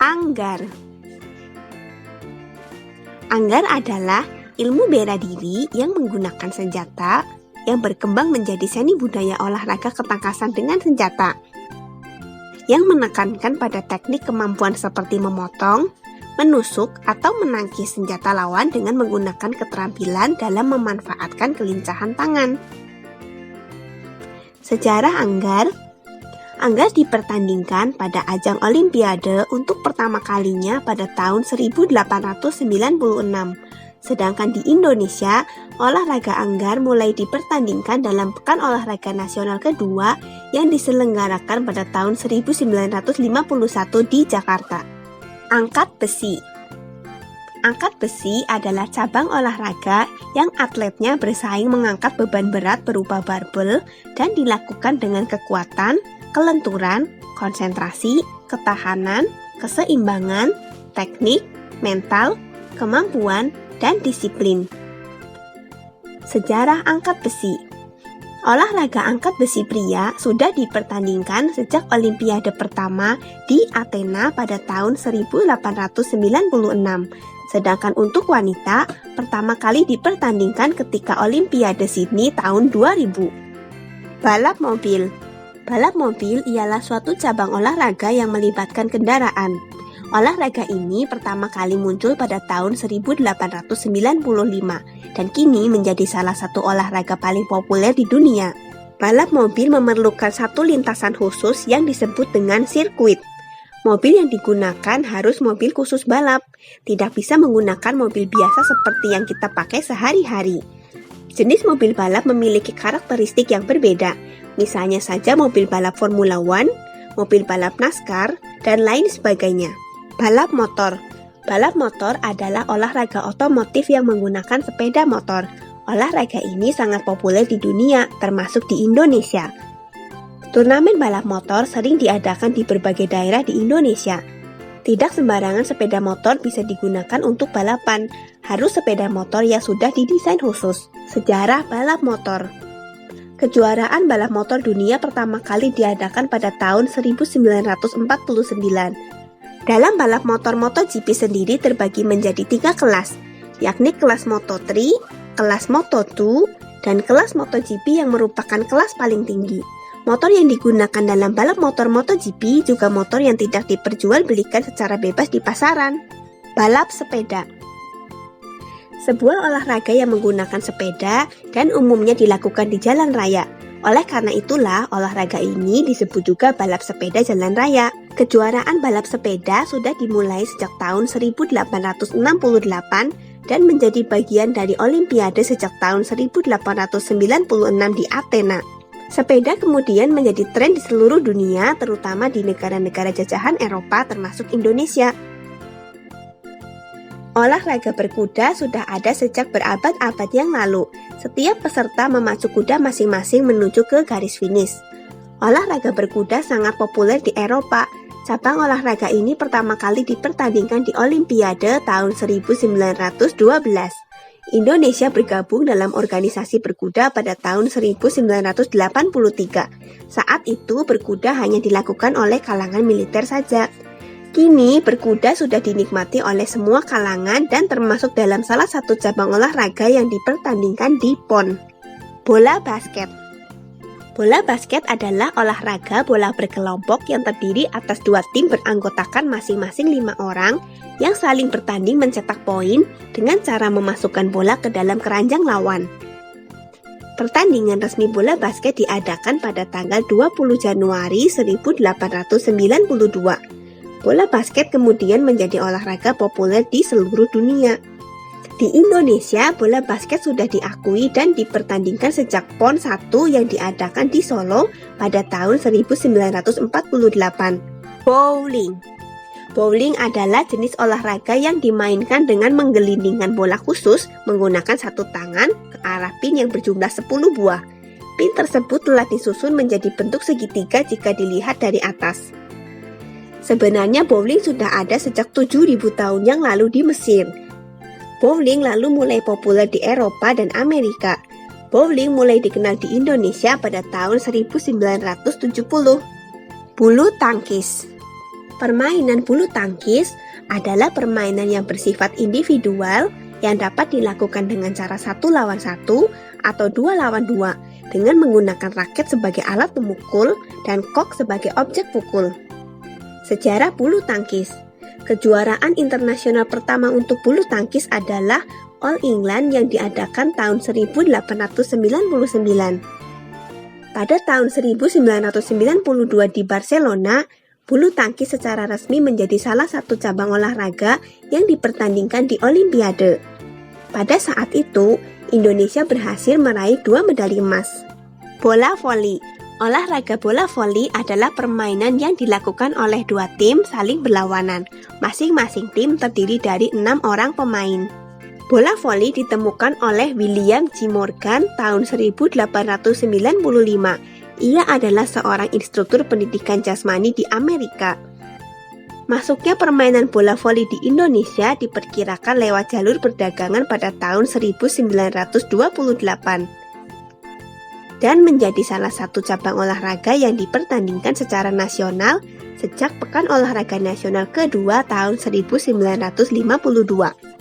Anggar. Anggar adalah ilmu bela diri yang menggunakan senjata yang berkembang menjadi seni budaya olahraga ketangkasan dengan senjata, yang menekankan pada teknik kemampuan seperti memotong, menusuk, atau menangkis senjata lawan dengan menggunakan keterampilan dalam memanfaatkan kelincahan tangan. Sejarah Anggar dipertandingkan pada ajang Olimpiade untuk pertama kalinya pada tahun 1896. Sedangkan di Indonesia, olahraga Anggar mulai dipertandingkan dalam Pekan Olahraga Nasional kedua yang diselenggarakan pada tahun 1951 di Jakarta. Angkat besi. Angkat besi adalah cabang olahraga yang atletnya bersaing mengangkat beban berat berupa barbel dan dilakukan dengan kekuatan, kelenturan, konsentrasi, ketahanan, keseimbangan, teknik, mental, kemampuan, dan disiplin. Sejarah angkat besi. Olahraga angkat besi pria sudah dipertandingkan sejak Olimpiade pertama di Athena pada tahun 1896. Sedangkan untuk wanita, pertama kali dipertandingkan ketika Olimpiade Sydney tahun 2000. Balap mobil. Balap mobil ialah suatu cabang olahraga yang melibatkan kendaraan. Olahraga ini pertama kali muncul pada tahun 1895 dan kini menjadi salah satu olahraga paling populer di dunia. Balap mobil memerlukan satu lintasan khusus yang disebut dengan sirkuit. Mobil yang digunakan harus mobil khusus balap, tidak bisa menggunakan mobil biasa seperti yang kita pakai sehari-hari. Jenis mobil balap memiliki karakteristik yang berbeda, misalnya saja mobil balap Formula One, mobil balap NASCAR, dan lain sebagainya. Balap motor. Balap motor adalah olahraga otomotif yang menggunakan sepeda motor. Olahraga ini sangat populer di dunia, termasuk di Indonesia. Turnamen balap motor sering diadakan di berbagai daerah di Indonesia. Tidak sembarangan sepeda motor bisa digunakan untuk balapan, harus sepeda motor yang sudah didesain khusus. Sejarah balap motor. Kejuaraan balap motor dunia pertama kali diadakan pada tahun 1949. Dalam balap motor MotoGP sendiri terbagi menjadi 3 kelas, yakni kelas Moto3, kelas Moto2, dan kelas MotoGP yang merupakan kelas paling tinggi. Motor yang digunakan dalam balap motor MotoGP juga motor yang tidak diperjualbelikan secara bebas di pasaran. Balap sepeda. Sebuah olahraga yang menggunakan sepeda dan umumnya dilakukan di jalan raya. Oleh karena itulah, olahraga ini disebut juga balap sepeda jalan raya. Kejuaraan balap sepeda sudah dimulai sejak tahun 1868 dan menjadi bagian dari Olimpiade sejak tahun 1896 di Athena. Sepeda kemudian menjadi tren di seluruh dunia, terutama di negara-negara jajahan Eropa termasuk Indonesia. Olahraga berkuda sudah ada sejak berabad-abad yang lalu. Setiap peserta memacu kuda masing-masing menuju ke garis finish. Olahraga berkuda sangat populer di Eropa. Cabang olahraga ini pertama kali dipertandingkan di Olimpiade tahun 1912. Indonesia bergabung dalam organisasi berkuda pada tahun 1983. Saat itu berkuda hanya dilakukan oleh kalangan militer saja. Kini berkuda sudah dinikmati oleh semua kalangan dan termasuk dalam salah satu cabang olahraga yang dipertandingkan di PON. Bola basket. Bola basket adalah olahraga bola berkelompok yang terdiri atas 2 tim beranggotakan masing-masing 5 orang yang saling bertanding mencetak poin dengan cara memasukkan bola ke dalam keranjang lawan. Pertandingan resmi bola basket diadakan pada tanggal 20 Januari 1892. Bola basket kemudian menjadi olahraga populer di seluruh dunia. Di Indonesia, bola basket sudah diakui dan dipertandingkan sejak PON 1 yang diadakan di Solo pada tahun 1948. Bowling. Bowling adalah jenis olahraga yang dimainkan dengan menggelindingkan bola khusus menggunakan satu tangan ke arah pin yang berjumlah 10 buah. Pin tersebut telah disusun menjadi bentuk segitiga jika dilihat dari atas. Sebenarnya bowling sudah ada sejak 7.000 tahun yang lalu di Mesir. Bowling lalu mulai populer di Eropa dan Amerika. Bowling mulai dikenal di Indonesia pada tahun 1970. Bulu tangkis. Permainan bulu tangkis adalah permainan yang bersifat individual yang dapat dilakukan dengan cara 1 lawan 1 atau 2 lawan 2 dengan menggunakan raket sebagai alat pemukul dan kok sebagai objek pukul. Sejarah bulu tangkis. Kejuaraan internasional pertama untuk bulu tangkis adalah All England yang diadakan tahun 1899. Pada tahun 1992 di Barcelona, bulu tangkis secara resmi menjadi salah satu cabang olahraga yang dipertandingkan di Olimpiade. Pada saat itu, Indonesia berhasil meraih 2 medali emas. Bola voli. Olahraga bola voli adalah permainan yang dilakukan oleh 2 tim saling berlawanan. Masing-masing tim terdiri dari 6 orang pemain. Bola voli ditemukan oleh William J. Morgan tahun 1895. Ia adalah seorang instruktur pendidikan jasmani di Amerika. Masuknya permainan bola voli di Indonesia diperkirakan lewat jalur perdagangan pada tahun 1928 dan menjadi salah satu cabang olahraga yang dipertandingkan secara nasional sejak Pekan Olahraga Nasional kedua tahun 1952.